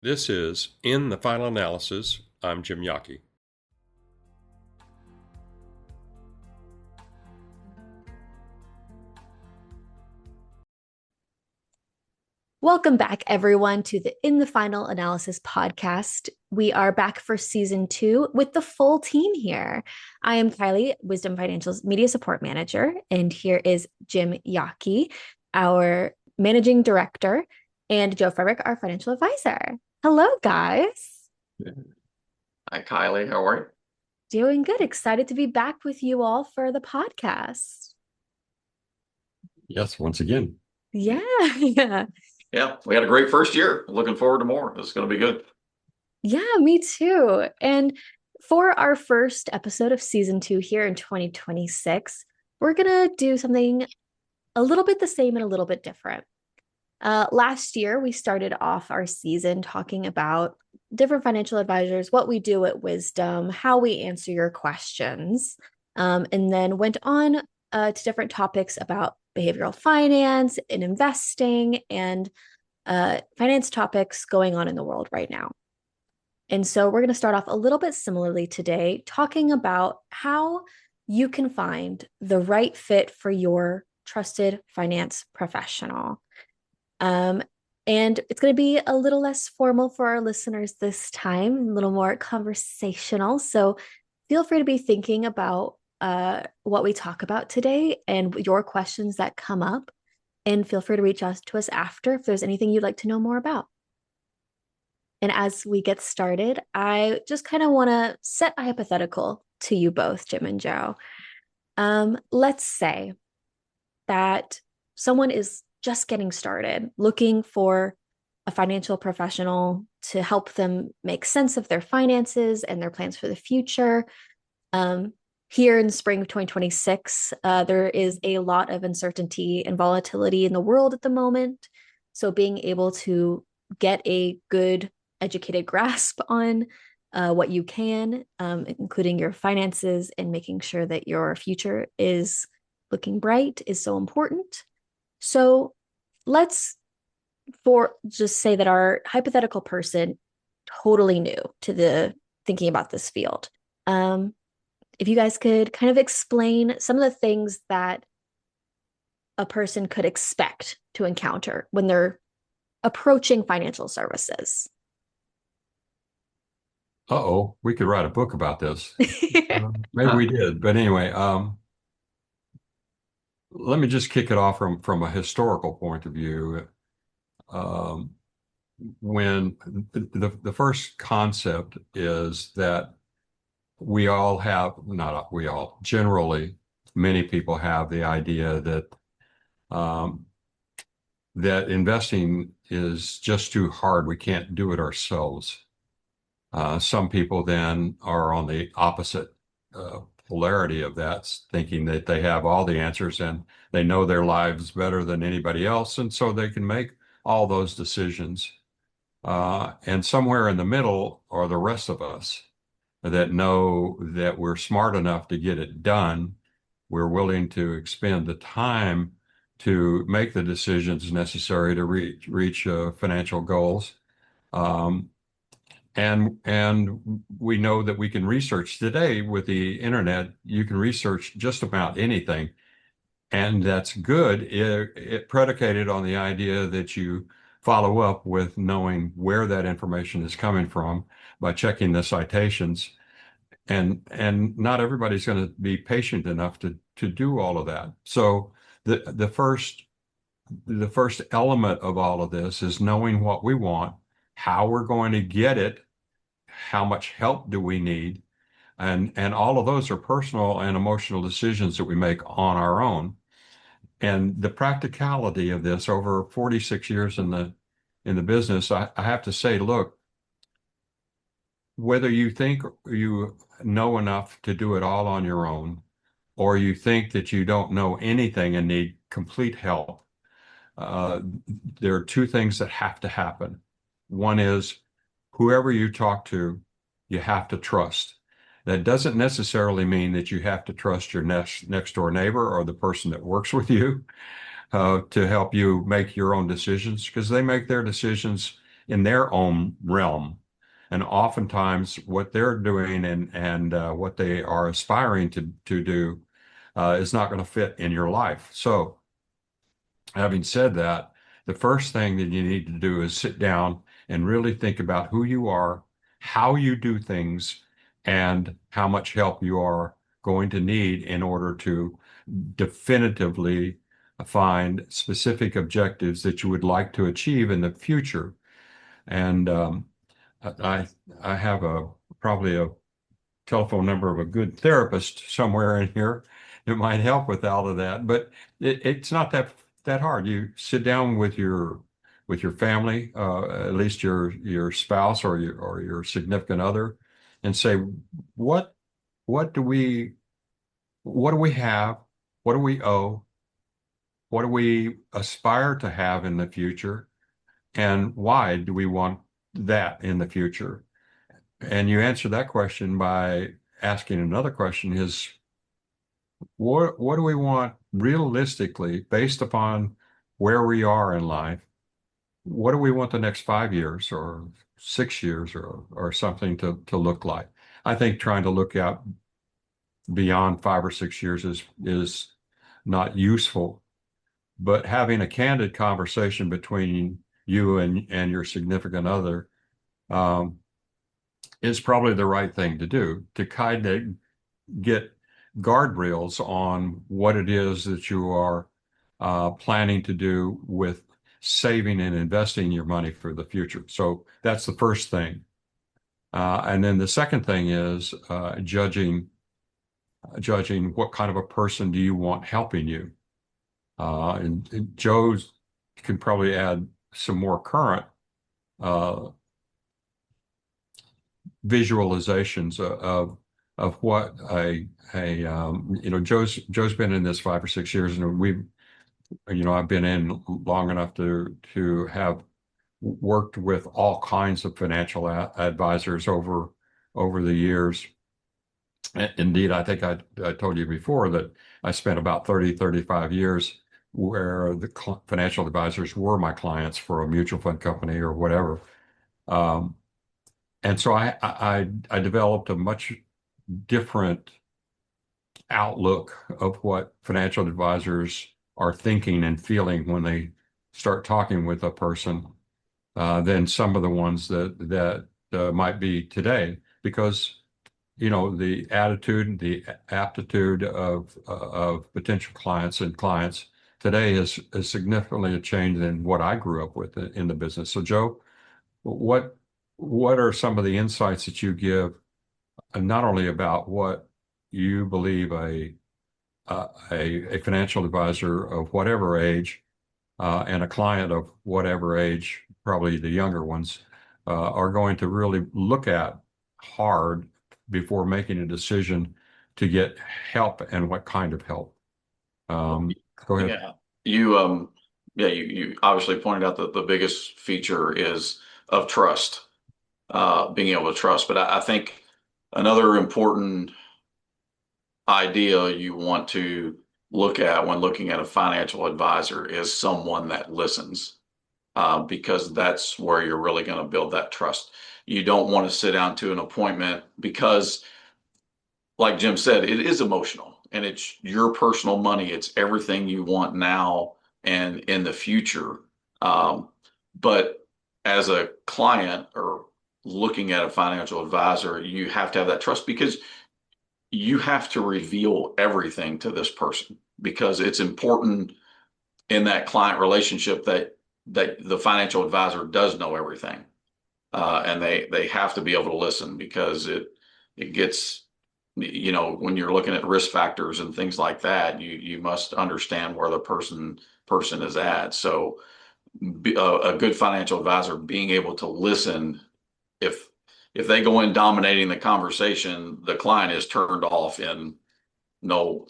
This is In the Final Analysis. I'm Jim Yockey. Welcome back, everyone, to the In the Final Analysis podcast. We are back for season 2 with the full team here. I am Kylie, Wisdom Financial's Media Support Manager, and here is Jim Yockey, our Managing Director, and Joe Frederick, our Financial Advisor. Hello, guys. Hi, Kylie. How are you? Doing good. Excited to be back with you all for the podcast. Yes, once again. Yeah. Yeah, we had a great first year. Looking forward to more. This is going to be good. Yeah, me too. And for our first episode of season 2 here in 2026, we're going to do something a little bit the same and a little bit different. Last year, we started off our season talking about different financial advisors, what we do at Wisdom, how we answer your questions, and then went on to different topics about behavioral finance and investing and finance topics going on in the world right now. And so we're going to start off a little bit similarly today, talking about how you can find the right fit for your trusted finance professional. And it's going to be a little less formal for our listeners this time, a little more conversational. So feel free to be thinking about what we talk about today and your questions that come up. And feel free to reach out to us after if there's anything you'd like to know more about. And as we get started, I just kind of want to set a hypothetical to you both, Jim and Joe. Let's say that someone is just getting started, looking for a financial professional to help them make sense of their finances and their plans for the future. Here in spring of 2026, there is a lot of uncertainty and volatility in the world at the moment. So being able to get a good educated grasp on what you can, including your finances and making sure that your future is looking bright is so important. So let's just say that our hypothetical person totally new to the thinking about this field. If you guys could kind of explain some of the things that a person could expect to encounter when they're approaching financial services. Uh-oh, we could write a book about this. Maybe we did. But anyway, let me just kick it off from a historical point of view. When the first concept is that we all have, not we all, generally, many people have the idea that that investing is just too hard. We can't do it ourselves. Some people then are on the opposite polarity of that, thinking that they have all the answers and they know their lives better than anybody else, and so they can make all those decisions. And somewhere in the middle are the rest of us that know that we're smart enough to get it done. We're willing to expend the time to make the decisions necessary to reach financial goals. And we know that we can research today with the internet. You can research just about anything, and that's good. It predicated on the idea that you follow up with knowing where that information is coming from by checking the citations. And not everybody's going to be patient enough to do all of that. So the first element of all of this is knowing what we want, how we're going to get it, how much help do we need, and all of those are personal and emotional decisions that we make on our own. And the practicality of this over 46 years in the business, I have to say, look, whether you think you know enough to do it all on your own, or you think that you don't know anything and need complete help, there are two things that have to happen. One is whoever you talk to, you have to trust. That doesn't necessarily mean that you have to trust your next door neighbor or the person that works with you to help you make your own decisions, because they make their decisions in their own realm. And oftentimes what they're doing and what they are aspiring to do is not going to fit in your life. So having said that, the first thing that you need to do is sit down and really think about who you are, how you do things, and how much help you are going to need in order to definitively find specific objectives that you would like to achieve in the future. And I I have probably a telephone number of a good therapist somewhere in here that might help with all of that. But it's not that hard. You sit down with your family, at least your spouse or your significant other, and say, what what do we what do we have? What do we owe? What do we aspire to have in the future? And why do we want that in the future? And you answer that question by asking another question is what do we want realistically based upon where we are in life? What do we want the next 5 years or 6 years or something to look like? I think trying to look out beyond 5 or 6 years is not useful, but having a candid conversation between you and your significant other um, is probably the right thing to do to kind of get guardrails on what it is that you are planning to do with saving and investing your money for the future. So that's the first thing. And then the second thing is judging what kind of a person do you want helping you. And Joe's can probably add some more current uh, visualizations of what Joe's been in this 5 or 6 years, and I've been in long enough to have worked with all kinds of financial advisors over the years. Indeed, I think I told you before that I spent about 35 years where the financial advisors were my clients for a mutual fund company or whatever. Um, and so I developed a much different outlook of what financial advisors are thinking and feeling when they start talking with a person than some of the ones that might be today, because the attitude, the aptitude of potential clients and clients today is significantly a change than what I grew up with in the business. So, Joe, what what are some of the insights that you give, not only about what you believe a financial advisor of whatever age and a client of whatever age, probably the younger ones, are going to really look at hard before making a decision to get help and what kind of help? Go ahead. Yeah. You obviously pointed out that the biggest feature is of trust, being able to trust. But I think another important idea you want to look at when looking at a financial advisor is someone that listens, because that's where you're really going to build that trust. You don't want to sit down to an appointment because, like Jim said, it is emotional and it's your personal money. It's everything you want now and in the future. But as a client or looking at a financial advisor, you have to have that trust because you have to reveal everything to this person because it's important in that client relationship that the financial advisor does know everything, and they have to be able to listen because it gets, when you're looking at risk factors and things like that, you must understand where the person is at. So a good financial advisor being able to listen, if they go in dominating the conversation, the client is turned off in no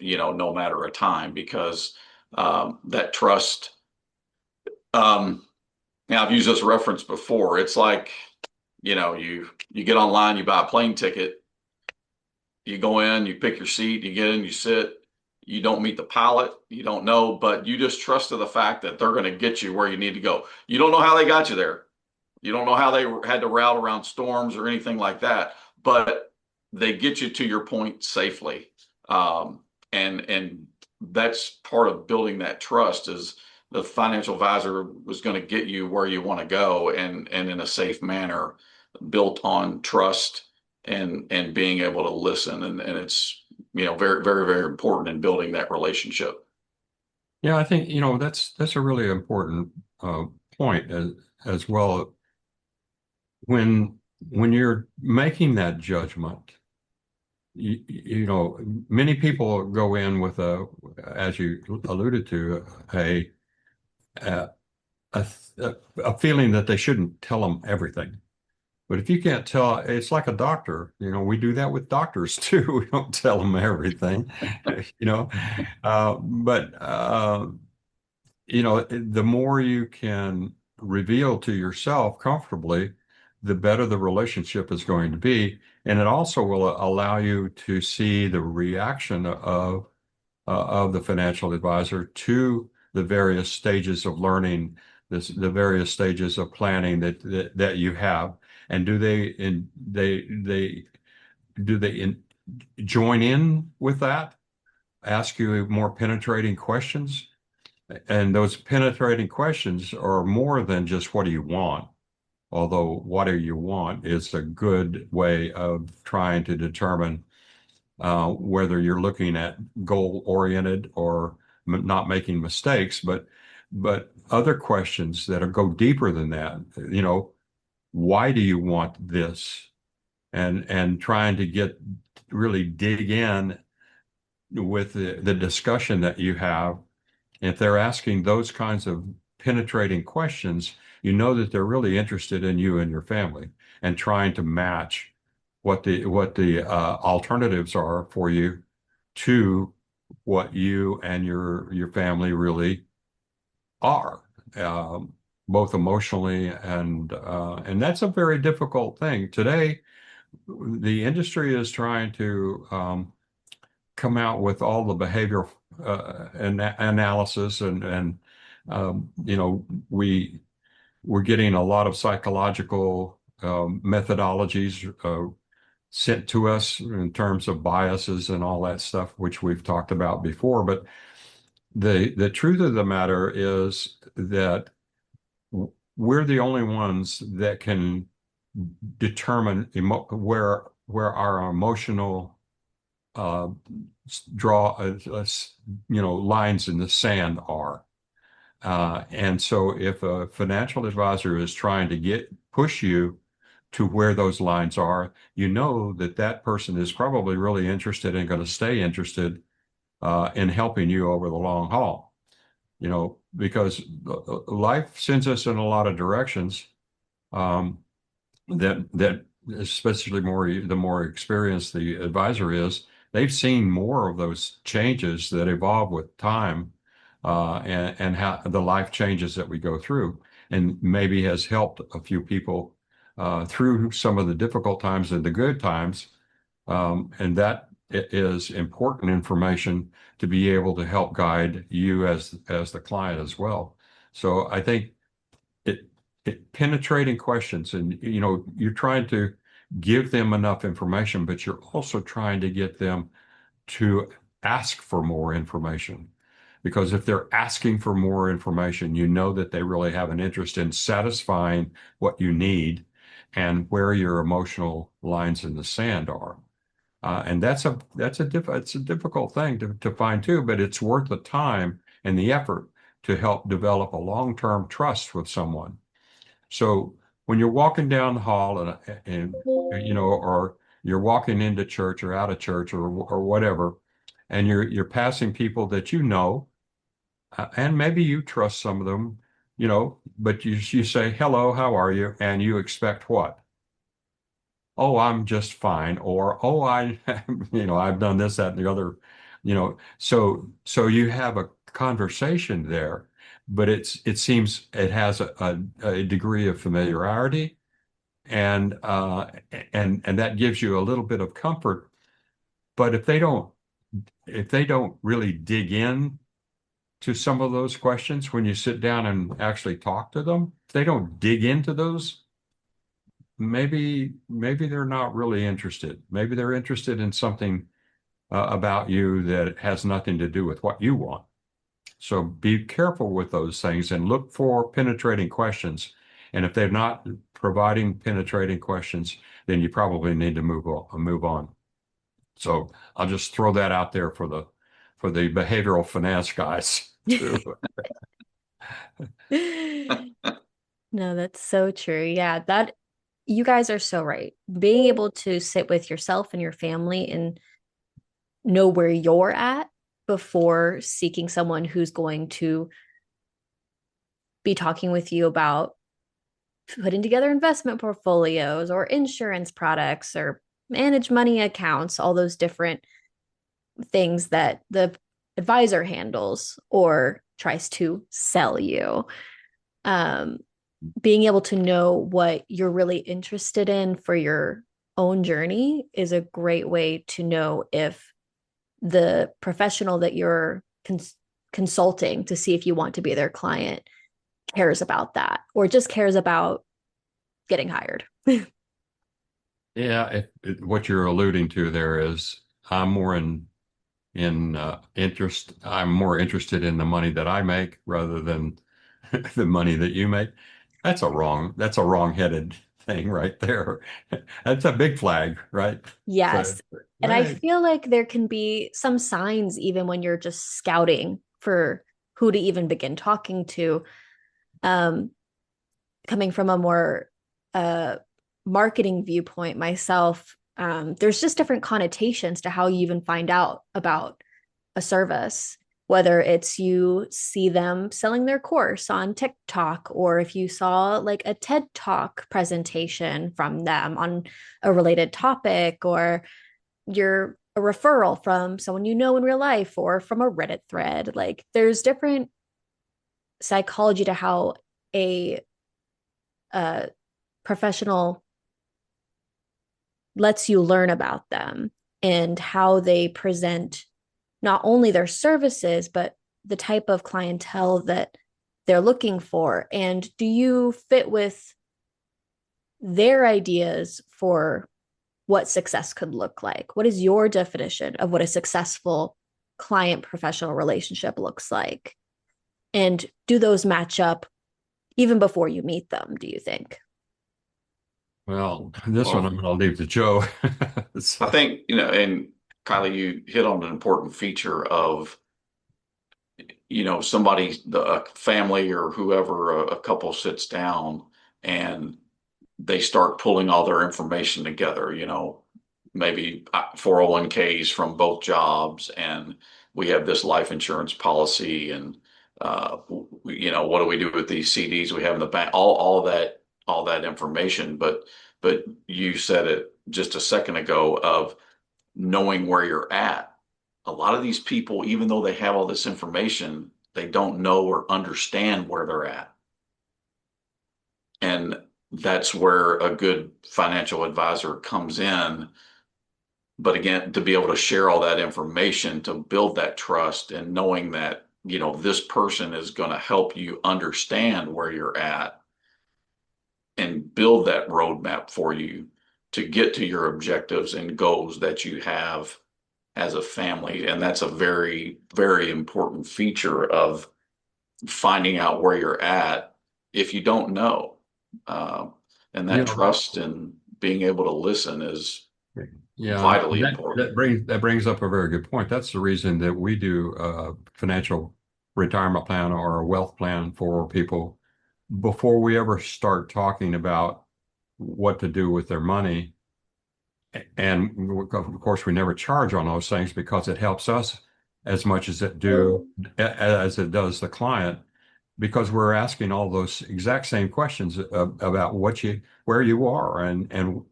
matter of time because that trust. Now I've used this reference before. It's like, you get online, you buy a plane ticket, you go in, you pick your seat, you get in, you sit, you don't meet the pilot, you don't know, but you just trust to the fact that they're going to get you where you need to go. You don't know how they got you there, You don't know how they had to route around storms or anything like that, but they get you to your point safely. And that's part of building that trust is the financial advisor was going to get you where you want to go and in a safe manner, built on trust and being able to listen. And it's, very, very, very important in building that relationship. Yeah, I think, that's a really important point as well. When you're making that judgment, many people go in with as you alluded to, a, a, a feeling that they shouldn't tell them everything. But if you can't tell, it's like a doctor. We do that with doctors too. We don't tell them everything, you know. But the more you can reveal to yourself comfortably, the better the relationship is going to be. And it also will allow you to see the reaction of the financial advisor to the various stages of learning, the various stages of planning that you have. And do they join in with that? Ask you more penetrating questions? And those penetrating questions are more than just what do you want? Although what do you want is a good way of trying to determine whether you're looking at goal-oriented or not making mistakes, but other questions that go deeper than that. Why do you want this? And trying to really dig in with the discussion that you have. If they're asking those kinds of penetrating questions, you know that they're really interested in you and your family and trying to match what the alternatives are for you to what you and your family really are, both emotionally and that's a very difficult thing today. The industry is trying to come out with all the behavioral analysis and we're getting a lot of psychological methodologies sent to us in terms of biases and all that stuff, which we've talked about before. But the truth of the matter is that we're the only ones that can determine where our emotional uh, draw lines in the sand are. And so if a financial advisor is trying to push you to where those lines are, you know that that person is probably really interested and going to stay interested in helping you over the long haul. Because life sends us in a lot of directions um, that especially the more experienced the advisor is, they've seen more of those changes that evolve with time and how the life changes that we go through, and maybe has helped a few people through some of the difficult times and the good times. And that is important information to be able to help guide you as the client as well. So I think it, penetrating questions, and you're trying to give them enough information, but you're also trying to get them to ask for more information. Because if they're asking for more information, you know that they really have an interest in satisfying what you need and where your emotional lines in the sand are. And it's a difficult thing to find too, but it's worth the time and the effort to help develop a long-term trust with someone. So when you're walking down the hall or you're walking into church or out of church or whatever, and you're passing people that and maybe you trust some of them, but you say, hello, how are you? And you expect what? Oh, I'm just fine. Or, oh, I've done this, that, and the other, so you have a conversation there, but it seems it has a degree of familiarity and that gives you a little bit of comfort. But if they don't really dig in to some of those questions when you sit down and actually talk to them, if they don't dig into those, maybe they're not really interested. Maybe they're interested in something about you that has nothing to do with what you want. So be careful with those things and look for penetrating questions. And if they're not providing penetrating questions, then you probably need to move on. So I'll just throw that out there for the behavioral finance guys too. No, that's so true. Yeah, that you guys are so right. Being able to sit with yourself and your family and know where you're at before seeking someone who's going to be talking with you about putting together investment portfolios or insurance products or manage money accounts, all those different things that the advisor handles or tries to sell you. Um, Being able to know what you're really interested in for your own journey is a great way to know if the professional that you're consulting to see if you want to be their client cares about that or just cares about getting hired. Yeah, what you're alluding to there is I'm more in interest. I'm more interested in the money that I make rather than the money that you make. That's a wrong-headed thing right there. That's a big flag, right? So, Yes. And I hey, feel like there can be some signs even when you're just scouting for who to even begin talking to. Um, Coming from a more uh, marketing viewpoint myself, there's just different connotations to how you even find out about a service, whether it's you see them selling their course on TikTok, or if you saw like a TED Talk presentation from them on a related topic, or you're a referral from someone you know in real life or from a Reddit thread. Like there's different psychology to how a uh, professional lets you learn about them and how they present not only their services, but the type of clientele that they're looking for. And do you fit with their ideas for what success could look like? What is your definition of what a successful client professional relationship looks like? And do those match up even before you meet them, do you think? well, this one I'm Well, going to leave to Joe. I So, think, and Kylie, you hit on an important feature of, somebody, a family or whoever, a couple sits down and they start pulling all their information together, maybe 401ks from both jobs, and we have this life insurance policy, and what do we do with these CDs we have in the bank? All that information. But you said it just a second ago of knowing where you're at. A lot of these people, even though they have all this information, they don't know or understand where they're at. And that's where a good financial advisor comes in. But again, to be able to share all that information, to build that trust and knowing that, this person is going to help you understand where you're at and build that roadmap for you to get to your objectives and goals that you have as a family. And that's a very, very important feature of finding out where you're at if you don't know. Uh, and you that know, trust and being able to listen is yeah, vitally important. that brings up a very good point. That's the reason that we do a financial retirement plan or a wealth plan for people before we ever start talking about what to do with their money. And of course, we never charge on those things because it helps us as much as it does the client, because we're asking all those exact same questions about where you are, and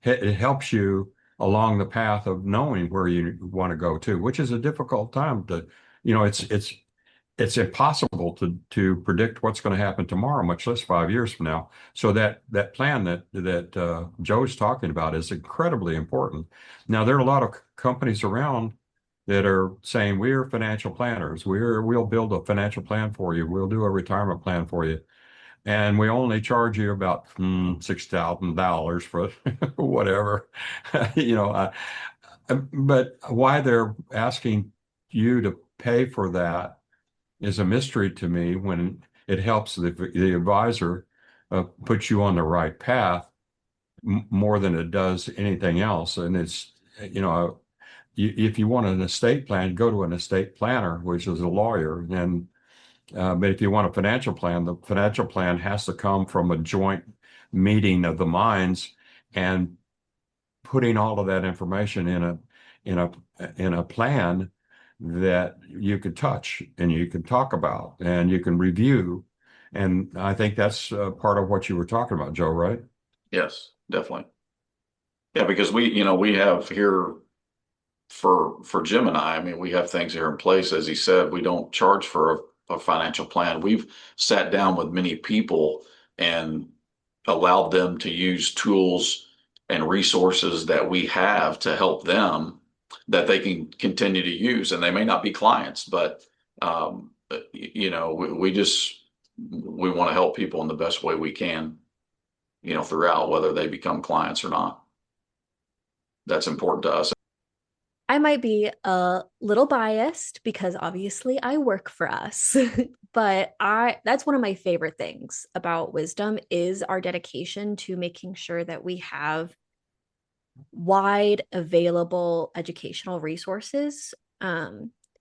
it helps you along the path of knowing where you want to go to, which is a difficult time to, it's impossible to predict what's going to happen tomorrow, much less 5 years from now. So that plan that Joe's talking about is incredibly important. Now there are a lot of companies around that are saying we're financial planners. We'll build a financial plan for you. We'll do a retirement plan for you. and we only charge you about $6,000 for whatever, you know. But why they're asking you to pay for that is a mystery to me when it helps the advisor put you on the right path more than it does anything else. And it's, you know, if you want an estate plan, go to an estate planner, which is a lawyer. And but if you want a financial plan, the financial plan has to come from a joint meeting of the minds and putting all of that information in a in a plan that you could touch and you can talk about and you can review. And I think that's part of what you were talking about, Joe, right? Yes, definitely. Yeah, because we have here for Jim and I mean, we have things here in place. As he said, we don't charge for a financial plan. We've sat down with many people and allowed them to use tools and resources that we have to help them that they can continue to use. And they may not be clients, but we want to help people in the best way we can, throughout, whether they become clients or not. That's important to us. I might be a little biased because obviously I work for us, but that's one of my favorite things about Wisdom is our dedication to making sure that we have wide available educational resources.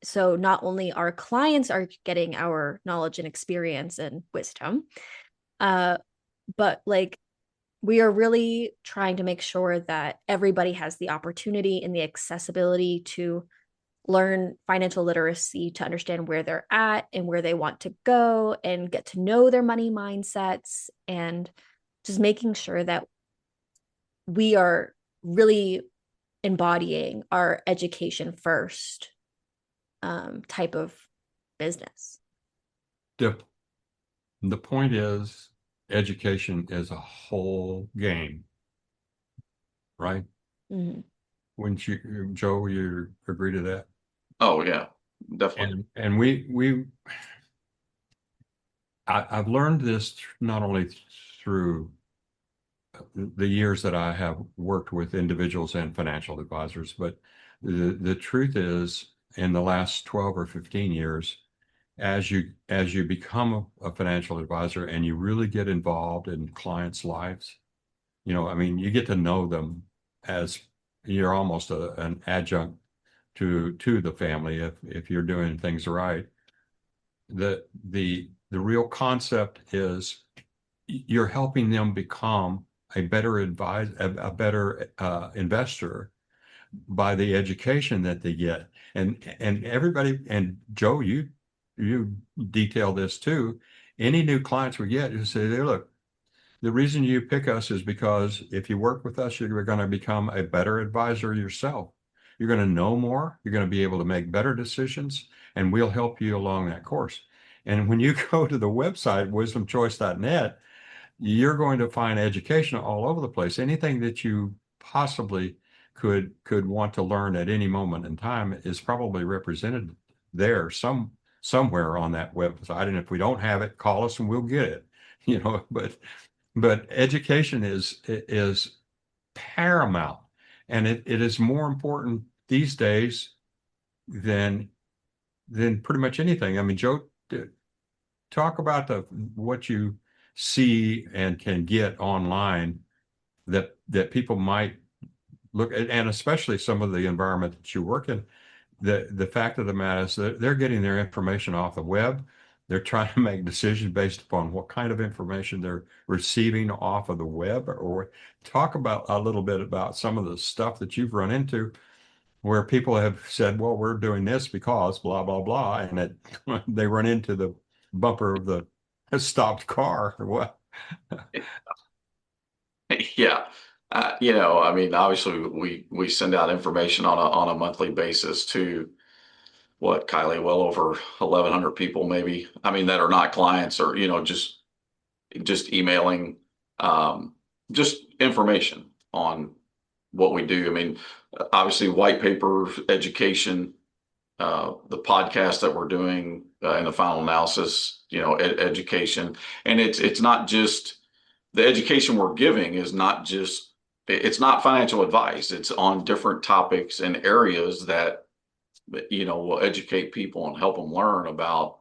So not only our clients are getting our knowledge and experience and wisdom, but like we are really trying to make sure that everybody has the opportunity and the accessibility to learn financial literacy, to understand where they're at and where they want to go and get to know their money mindsets, and just making sure that we are really embodying our education first type of business. The, the point is, education is a whole game, right? Mm-hmm. Wouldn't you, Joe, you agree to that? Oh yeah, definitely. And I've learned this not only through the years that I have worked with individuals and financial advisors, but the truth is, in the last 12 or 15 years, as you become a financial advisor and you really get involved in clients' lives, I mean, you get to know them as you're almost an adjunct to the family if you're doing things right. The real concept is you're helping them become a better a better investor by the education that they get. And everybody, and Joe, you detail this too. Any new clients we get, you say, "Hey, look, the reason you pick us is because if you work with us, you're going to become a better advisor yourself. You're going to know more. You're going to be able to make better decisions, and we'll help you along that course." And when you go to the website, wisdomchoice.net, you're going to find education all over the place. Anything that you possibly could want to learn at any moment in time is probably represented there somewhere on that website. And if we don't have it, call us and we'll get it. But education is paramount, and it is more important these days than pretty much anything. I mean, Joe, talk about what you see and can get online that people might look at, and especially some of the environment that you work in. The fact of the matter is that they're getting their information off the web. They're trying to make decisions based upon what kind of information they're receiving off of the web. Or talk about a little bit about some of the stuff that you've run into where people have said, well, we're doing this because blah, blah, blah. And they run into the bumper of the stopped car or what. Yeah. I mean, obviously we send out information on a monthly basis to what, Kylie, well over 1,100 people, maybe. I mean, that are not clients or, just emailing, just information on what we do. I mean, obviously white paper education, the podcast that we're doing in the final analysis, education, and it's not just the education we're giving is not just it's not financial advice. It's on different topics and areas that will educate people and help them learn about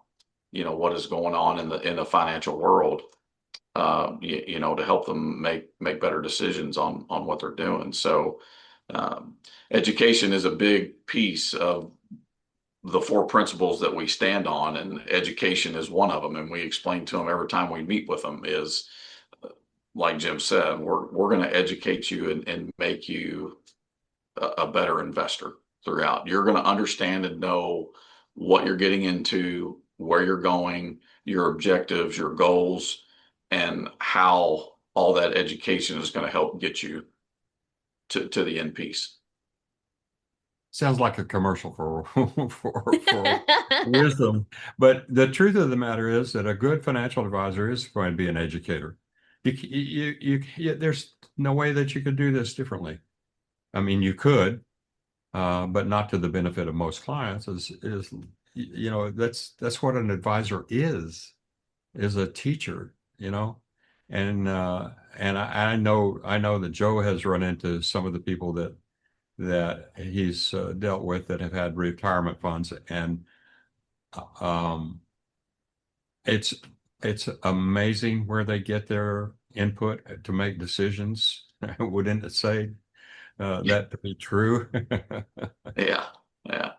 what is going on in the financial world. To help them make better decisions on what they're doing. So, education is a big piece of the four principles that we stand on, and education is one of them. And we explain to them every time we meet with them is, like Jim said, we're going to educate you and make you a better investor throughout. You're going to understand and know what you're getting into, where you're going, your objectives, your goals, and how all that education is going to help get you to the end piece. Sounds like a commercial for for wisdom. But the truth of the matter is that a good financial advisor is going to be an educator. There's no way that you could do this differently. I mean, you could, but not to the benefit of most clients. That's what an advisor is a teacher, and I know that Joe has run into some of the people that he's dealt with that have had retirement funds, and um, it's it's amazing where they get their input to make decisions. Wouldn't it say that to be true? Yeah, yeah.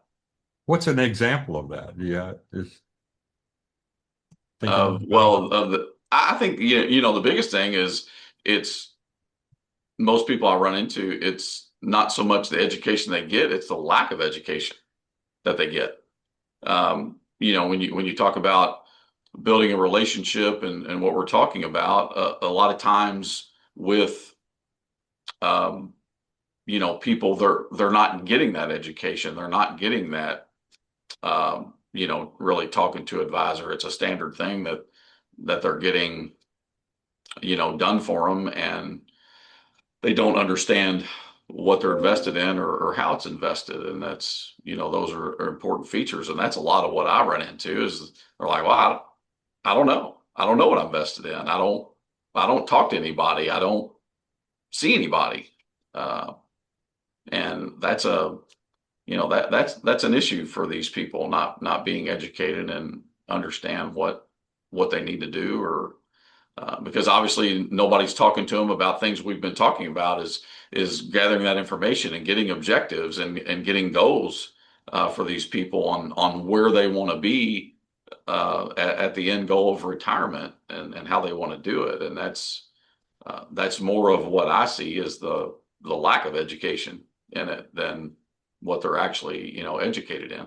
What's an example of that? Yeah, just thinking about it. I think the biggest thing is it's most people I run into. It's not so much the education they get; it's the lack of education that they get. When you talk about building a relationship and what we're talking about, a lot of times with um, people they're not getting that education. They're not getting that really talking to advisor. It's a standard thing that they're getting done for them, and they don't understand what they're invested in or how it's invested. And that's those are important features, and that's a lot of what I run into is they're like, well, I don't know. I don't know what I'm invested in. I don't talk to anybody. I don't see anybody. Uh, and that's an issue for these people not being educated and understand what they need to do or because obviously nobody's talking to them about things we've been talking about is gathering that information and getting objectives and getting goals for these people on where they want to be at the end goal of retirement and how they want to do it. And that's more of what I see is the lack of education in it than what they're actually educated in.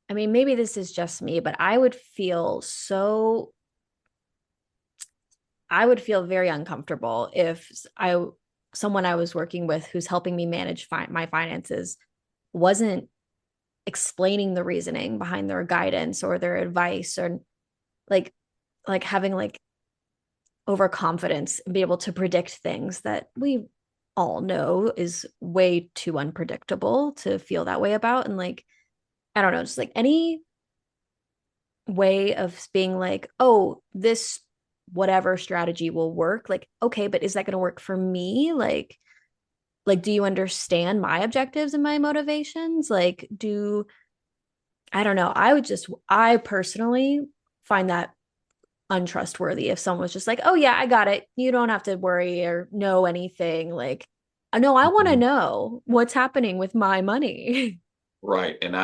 I mean, maybe this is just me, but I would feel very uncomfortable if someone I was working with who's helping me manage my finances wasn't explaining the reasoning behind their guidance or their advice, or like having like overconfidence and be able to predict things that we all know is way too unpredictable to feel that way about. And like, I don't know, just like any way of being like, oh, this whatever strategy will work. Like, okay, but is that going to work for me? Like, do you understand my objectives and my motivations? I don't know. I personally find that untrustworthy if someone was just like, oh yeah, I got it. You don't have to worry or know anything. Like, no, I want to Mhm. know what's happening with my money. Right. And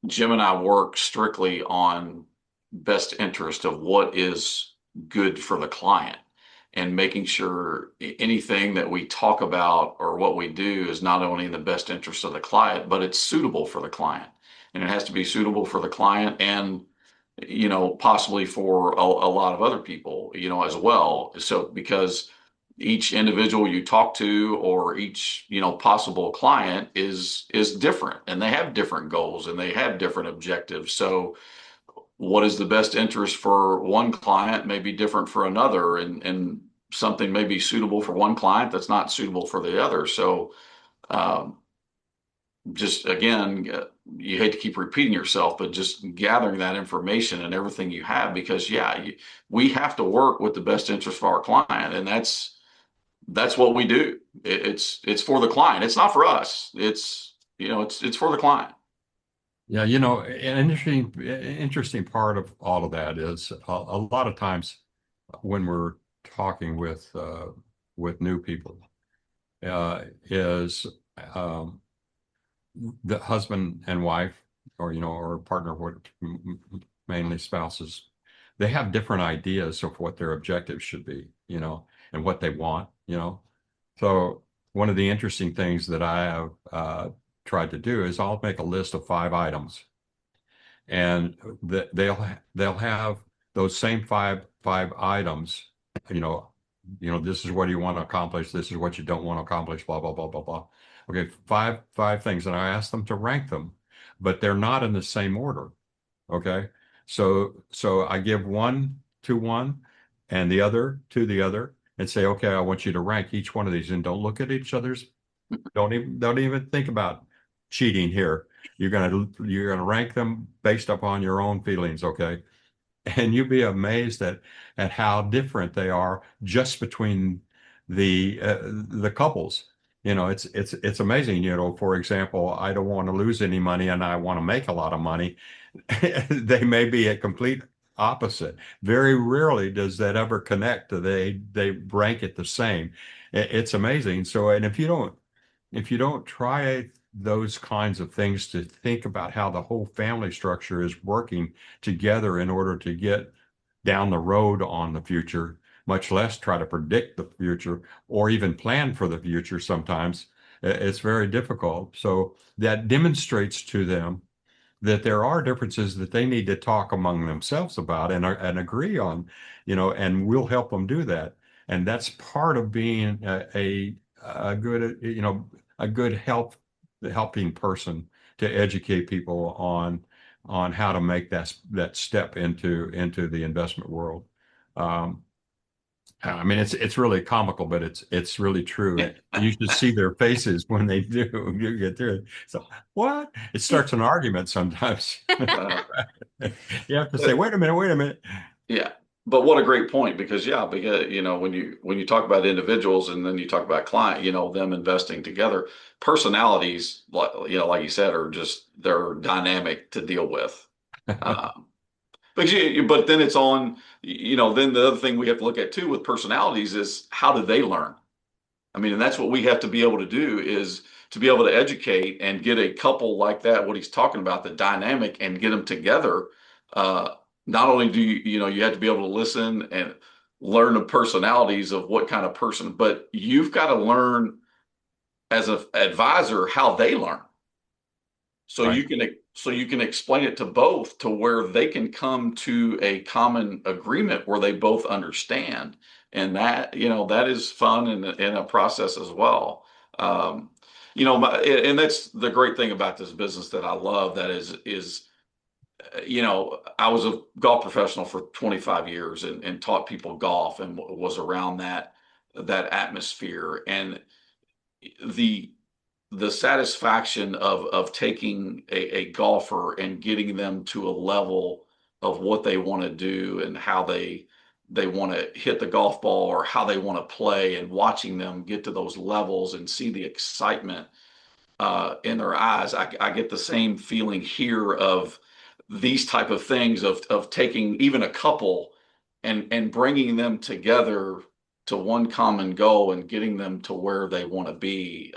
Jim and I work strictly on best interest of what is good for the client and making sure anything that we talk about or what we do is not only in the best interest of the client, but it's suitable for the client. And it has to be suitable for the client and, possibly for a lot of other people, as well. So because each individual you talk to or each possible client is different and they have different goals and they have different objectives. So what is the best interest for one client may be different for another, and something may be suitable for one client that's not suitable for the other. So just again, you hate to keep repeating yourself, but just gathering that information and everything you have, because we have to work with the best interest of our client, and that's what we do. It's for the client. It's not for us. It's for the client. Yeah, an interesting part of all of that is a lot of times when we're talking with new people, is the husband and wife, or partner, mainly spouses, they have different ideas of what their objectives should be, and what they want. So one of the interesting things that I have tried to do is I'll make a list of 5 items, and they'll have those same five items. You know, this is what you want to accomplish. This is what you don't want to accomplish. Blah blah blah blah blah. Okay, five things, and I ask them to rank them, but they're not in the same order. Okay, so I give one to one, and the other to the other, and say, okay, I want you to rank each one of these, and don't look at each other's. Don't even think about cheating here. You're gonna rank them based upon your own feelings, okay? And you'd be amazed at how different they are just between the couples. It's amazing. For example, I don't want to lose any money and I want to make a lot of money. They may be a complete opposite. Very rarely does that ever connect. They rank it the same. It's amazing. So, and if you don't try those kinds of things to think about how the whole family structure is working together in order to get down the road on the future, much less try to predict the future or even plan for the future sometimes, it's very difficult. So that demonstrates to them that there are differences that they need to talk among themselves about and agree on, and we'll help them do that. And that's part of being a good, a good helping person to educate people on how to make that step into the investment world. Um, I mean, it's really comical, but it's really true. You should see their faces when they do you get through it. So what? It starts an argument sometimes. Uh, You have to say, wait a minute, wait a minute. Yeah, but what a great point, because when you talk about individuals and then you talk about client, them investing together, personalities, like you said, are just they're dynamic to deal with. Um, but then it's on, then the other thing we have to look at too with personalities is how do they learn? I mean, and that's what we have to be able to do, is to be able to educate and get a couple like that, what he's talking about, the dynamic, and get them together. Uh, Not only do you have to be able to listen and learn the personalities of what kind of person, but you've got to learn as an advisor how they learn. So Right. you can explain it to both to where they can come to a common agreement where they both understand, and that is fun in a process as well. Um, and that's the great thing about this business that I love. That is I was a golf professional for 25 years and taught people golf and was around that atmosphere, and the the satisfaction of taking a golfer and getting them to a level of what they want to do and how they want to hit the golf ball or how they want to play, and watching them get to those levels and see the excitement in their eyes. I get the same feeling here of these type of things of taking even a couple and bringing them together to one common goal and getting them to where they want to be.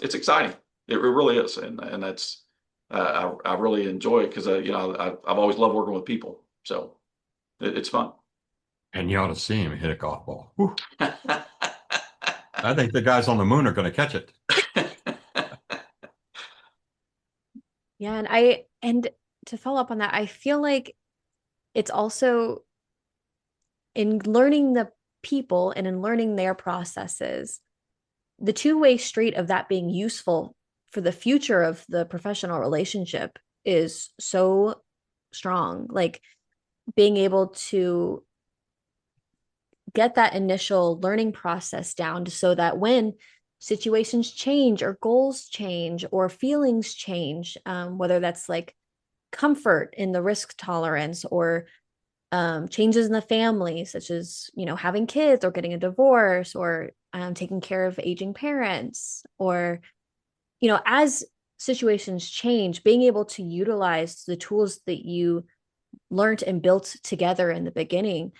It's exciting. It really is, and that's I really enjoy it because I've always loved working with people, so it's fun. And you ought to see him hit a golf ball. Whew. I think the guys on the moon are going to catch it. Yeah, and to follow up on that, I feel like it's also in learning the people and in learning their processes, the two-way street of that being useful for the future of the professional relationship is so strong. Like being able to get that initial learning process down so that when situations change or goals change or feelings change, whether that's like comfort in the risk tolerance or changes in the family, such as, having kids or getting a divorce or taking care of aging parents, or, as situations change, being able to utilize the tools that you learned and built together in the beginning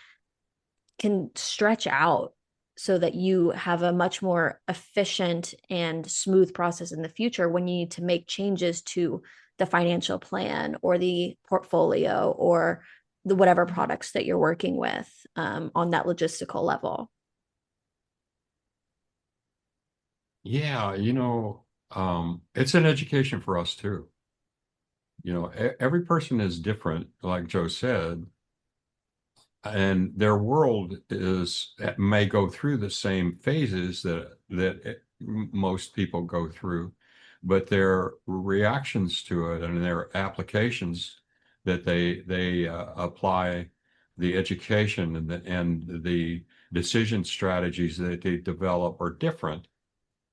can stretch out so that you have a much more efficient and smooth process in the future when you need to make changes to the financial plan or the portfolio or the whatever products that you're working with, on that logistical level. Yeah, it's an education for us too. Every person is different, like Joe said, and their world may go through the same phases that most people go through, but their reactions to it and their applications that they apply the education and the decision strategies that they develop are different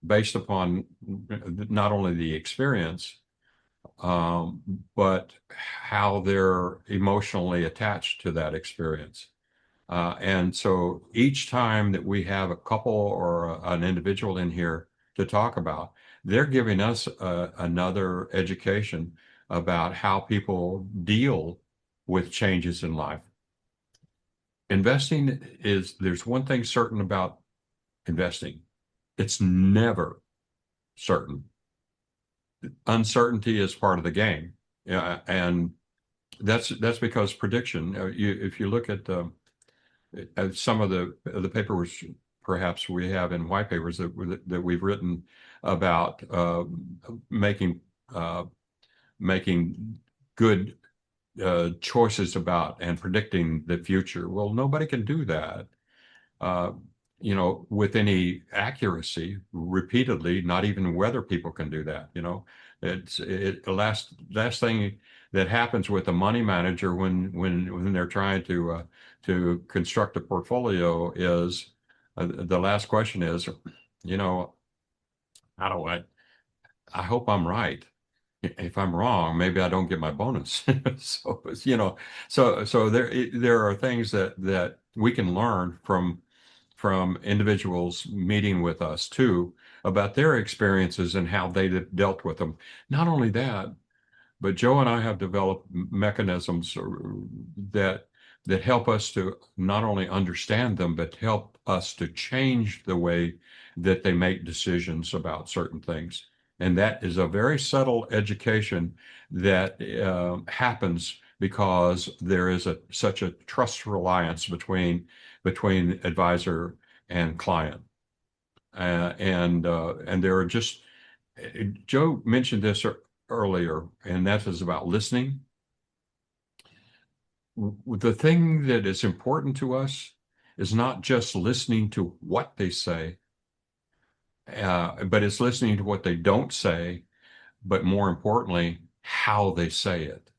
based upon not only the experience, but how they're emotionally attached to that experience. And so each time that we have a couple or an individual in here to talk about, they're giving us another education about how people deal with changes in life. There's one thing certain about investing. It's never certain. Uncertainty is part of the game. Yeah, and that's because prediction. If you look at some of the papers, perhaps we have in white papers that we've written about making good choices about and predicting the future. Well, nobody can do that. Uh, with any accuracy repeatedly. Not even weather people can do that. The last thing that happens with a money manager when they're trying to construct a portfolio is the last question is, how do I hope I'm right. If I'm wrong, maybe I don't get my bonus. So, so there are things that we can learn from individuals meeting with us too about their experiences and how they dealt with them. Not only that, but Joe and I have developed mechanisms that that help us to not only understand them, but help us to change the way that they make decisions about certain things. And that is a very subtle education that happens because there is such a trust reliance between advisor and client. And there are just Joe mentioned this earlier, and that is about listening. The thing that is important to us is not just listening to what they say, but it's listening to what they don't say, but more importantly, how they say it.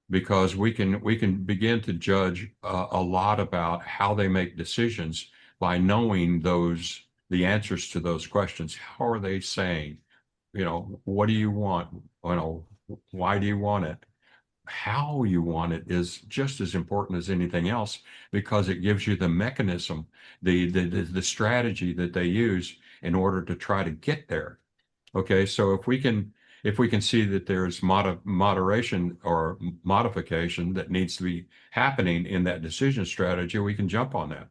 Because we can begin to judge a lot about how they make decisions by knowing the answers to those questions. How are they saying? What do you want? Why do you want it? How you want it is just as important as anything else because it gives you the mechanism, the strategy that they use in order to try to get there. Okay, so if we can see that there's moderation or modification that needs to be happening in that decision strategy, we can jump on that,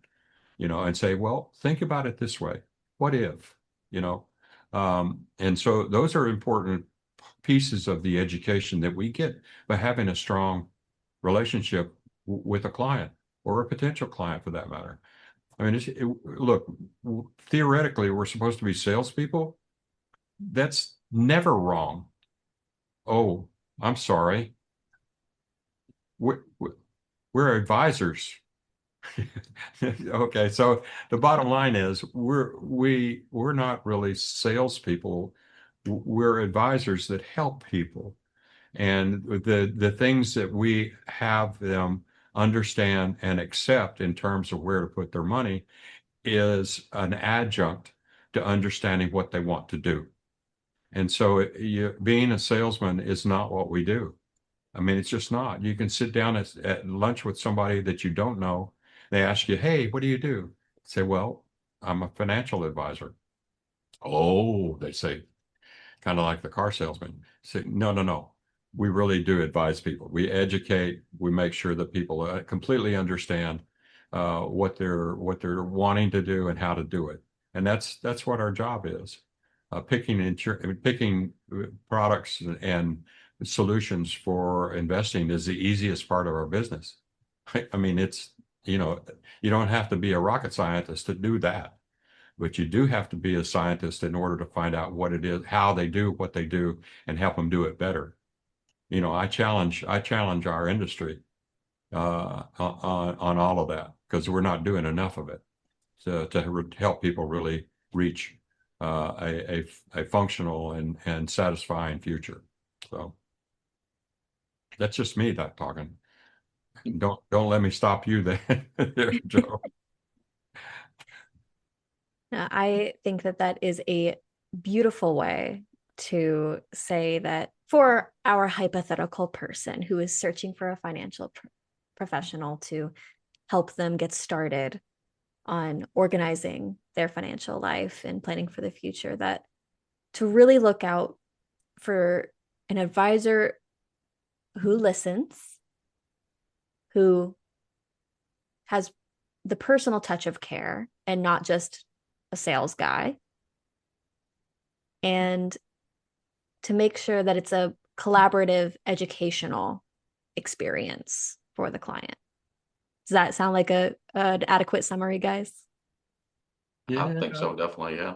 and say, well, think about it this way. What if, you know? And so those are important pieces of the education that we get by having a strong relationship with a client or a potential client for that matter. I mean, look, theoretically, we're supposed to be salespeople. That's never wrong. Oh, I'm sorry. We're, we're advisors. Okay, so the bottom line is we're not really salespeople. We're advisors that help people. And the things that we have them understand and accept in terms of where to put their money is an adjunct to understanding what they want to do. And so being a salesman is not what we do. I mean, it's just not. You can sit down at lunch with somebody that you don't know. They ask you, "Hey, what do you do?" Say, "Well, I'm a financial advisor." Oh, they say, kind of like the car salesman. Say, "No, no, no. We really do advise people. We educate. We make sure that people completely understand what they're wanting to do and how to do it. And that's what our job is. Picking products and solutions for investing is the easiest part of our business. I mean, you know, you don't have to be a rocket scientist to do that, but you do have to be a scientist in order to find out what it is, how they do what they do, and help them do it better. You know, I challenge our industry on all of that because we're not doing enough of it to help people really reach a functional and satisfying future. So that's just me that talking. Don't let me stop you there, there, Joe. I think that that is a beautiful way to say that for our hypothetical person who is searching for a financial professional to help them get started on organizing their financial life and planning for the future, that to really look out for an advisor who listens, who has the personal touch of care and not just a sales guy, and to make sure that it's a collaborative educational experience for the client. Does that sound like an adequate summary, guys? I think Yeah, so, definitely. Yeah.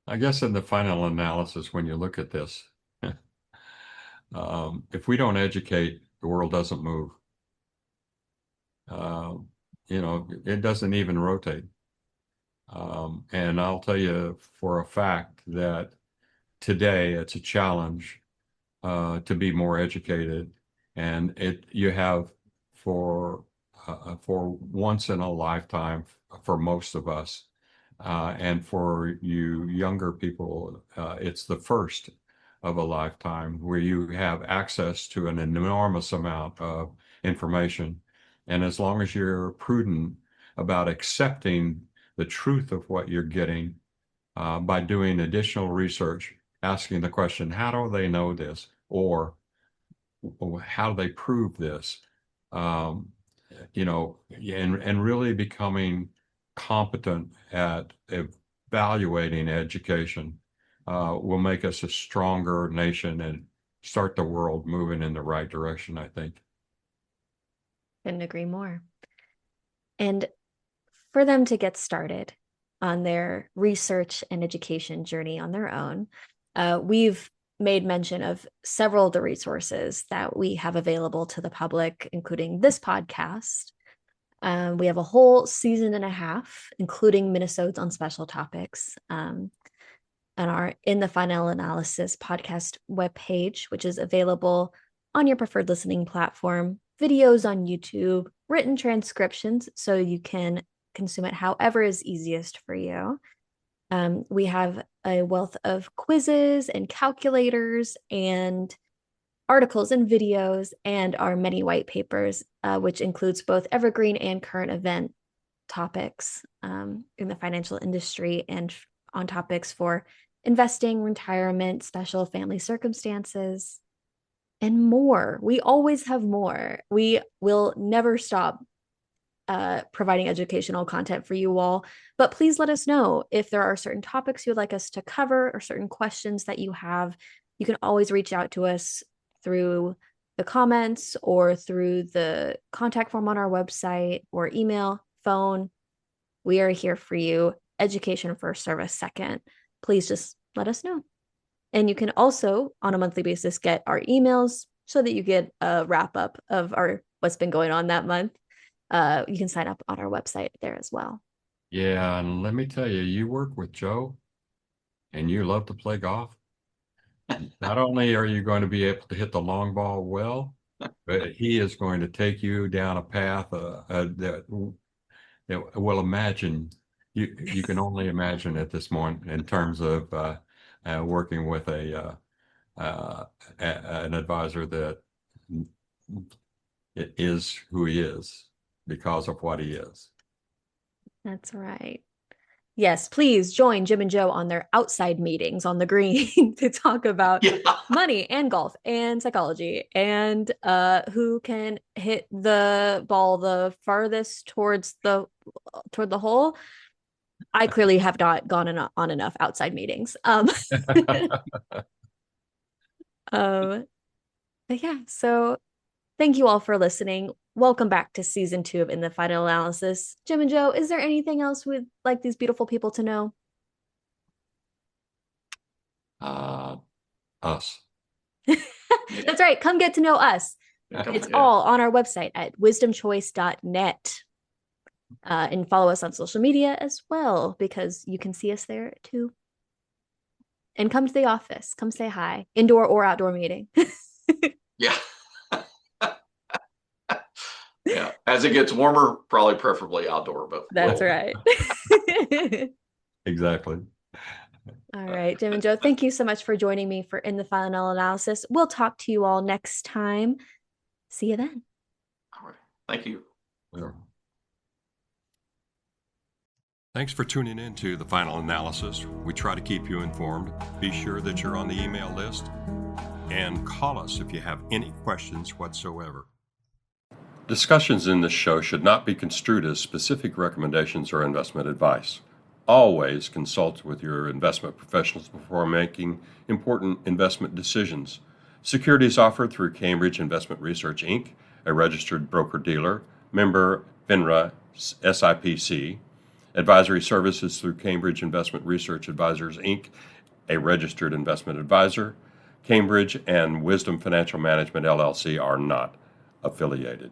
I guess in the final analysis, when you look at this, if we don't educate, the world doesn't move. Um, it doesn't even rotate. And I'll tell you for a fact that today it's a challenge to be more educated, and you have for once in a lifetime for most of us, and for you younger people, it's the first of a lifetime where you have access to an enormous amount of information. And as long as you're prudent about accepting the truth of what you're getting by doing additional research, asking the question, how do they know this? Or how do they prove this? Um, and really becoming competent at evaluating education will make us a stronger nation and start the world moving in the right direction, I think. Couldn't agree more. And for them to get started on their research and education journey on their own, we've made mention of several of the resources that we have available to the public, including this podcast. We have a whole season and a half, including Minnesota's on special topics, on our In the Final Analysis podcast webpage, which is available on your preferred listening platform, videos on YouTube, written transcriptions, so you can consume it however is easiest for you. We have a wealth of quizzes and calculators and articles and videos, and our many white papers, which includes both evergreen and current event topics in the financial industry and on topics for investing, retirement, special family circumstances, and more. We always have more. We will never stop providing educational content for you all, but please let us know if there are certain topics you would like us to cover or certain questions that you have. You can always reach out to us through the comments or through the contact form on our website or email, phone. We are here for you. Education first, service second. Please just let us know. And you can also, on a monthly basis, get our emails so that you get a wrap up of what's been going on that month. You can sign up on our website there as well. Yeah, and let me tell you, you work with Joe and you love to play golf. Not only are you going to be able to hit the long ball well, but he is going to take you down a path that will imagine You can only imagine at this moment in terms of working with an advisor that is who he is because of what he is. That's right. Yes, please join Jim and Joe on their outside meetings on the green to talk about Yeah. money and golf and psychology and who can hit the ball the farthest toward the hole. I clearly have not gone on enough outside meetings. But yeah, so thank you all for listening. Welcome back to season 2 of In the Final Analysis. Jim and Joe, is there anything else we'd like these beautiful people to know? Us. That's right. Come get to know us. It's all on our website at wisdomchoice.net. And follow us on social media as well, because you can see us there too. And come to the office. Come say hi. Indoor or outdoor meeting. Yeah. Yeah. As it gets warmer, probably preferably outdoor, but That's right. Exactly. All right, Jim and Joe, thank you so much for joining me for In the Final Analysis. We'll talk to you all next time. See you then. all right. Thank you. Yeah. Thanks for tuning in to The Final Analysis. We try to keep you informed. Be sure that you're on the email list and call us if you have any questions whatsoever. Discussions in this show should not be construed as specific recommendations or investment advice. Always consult with your investment professionals before making important investment decisions. Securities offered through Cambridge Investment Research, Inc., a registered broker-dealer, member FINRA SIPC. Advisory services through Cambridge Investment Research Advisors, Inc., a registered investment advisor. Cambridge and Wisdom Financial Management, LLC are not affiliated.